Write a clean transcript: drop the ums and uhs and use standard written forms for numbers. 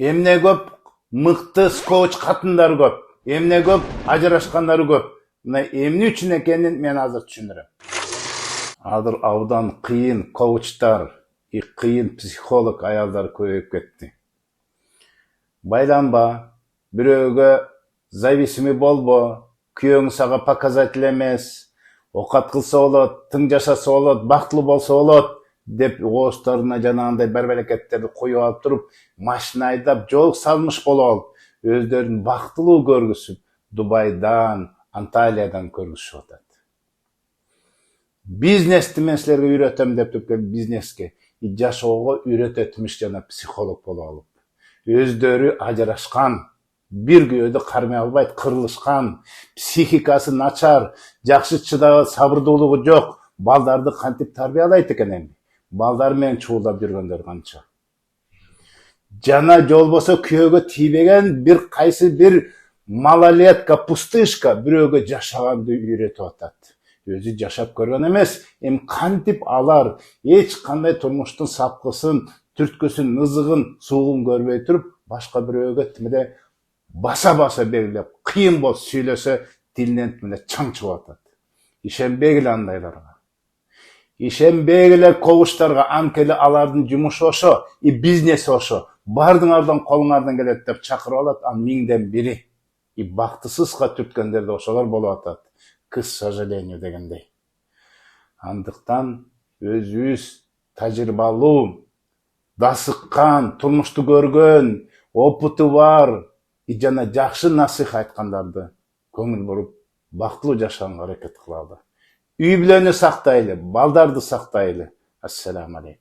Эмне көп мыкты скоуч катындар көп. Эмне көп ажырашкандары көп. Мына эмне үчүн экенин мен азыр түшүндүрөм. Азыр абдан кыйын коучтар, кыйын психолог аялдар көбөйүп кетти. Байланба, бирөөгө зависимый болбо, күйөөң сага показатель эмес, окат кылса болот, тың жашаса болот, бактылуу болсо болот деп оозторуна жанагындай берберекеттерди коюп алып туруп, машина айдап, жол салмыш болуп алып, өздөрүн бактылуу көргүзүп, Дубайдан, Анталиядан көргүзүшүп атат. Бизнести мен силерге үйрөтөм деп туруп бизнеске, жашоого үйрөтөтмүш жана психолог болуп алып. Өздөрү ажырашкан, бир күйөөдү кармай албайт, кырылышкан, психикасы начар, жакшы чыдаган сабырдуулугу жок, балдарды кантип тарбиялайт экен эми? Балдар менен чуулдап жүргөндөр канча? Жана жолбосо күйөөгө тийбеген бир кайсы бир малолетка, пустышка бирөөгө жашаганды үйрөтүп атат. Өзү жашап көргөн эмес, эми кантип алар эч кандай турмуштун сапкысын, түрткүсүн, ызыгын, суугун көрбөй туруп, башка бирөөгө тимде баса-баса белгилеп, кыйын болуп сүйлөсө, тилинен тимде чаң чыгып атат. Ишенбегиле андайларга. Ишенбегиле коучтарга, анткени алардын жумушу ошо, бизнеси ошо. Бардыңардан колуңардан келет деп чакырып алат, анын миңден бири. Бактысызга түрткөндөр да ошолор болуп атат. К сожалению дегендей. Андыктан өзүбүз тажрыйбалуу, дасыккан, турмушту көргөн, опыту бар, жана жакшы насыйх айткандарды көңүл буруп, бактылуу жашаганга аракет кылалы. Үй бүлөнү сактайлы, балдарды сактайлы. Ассаламу алейкум.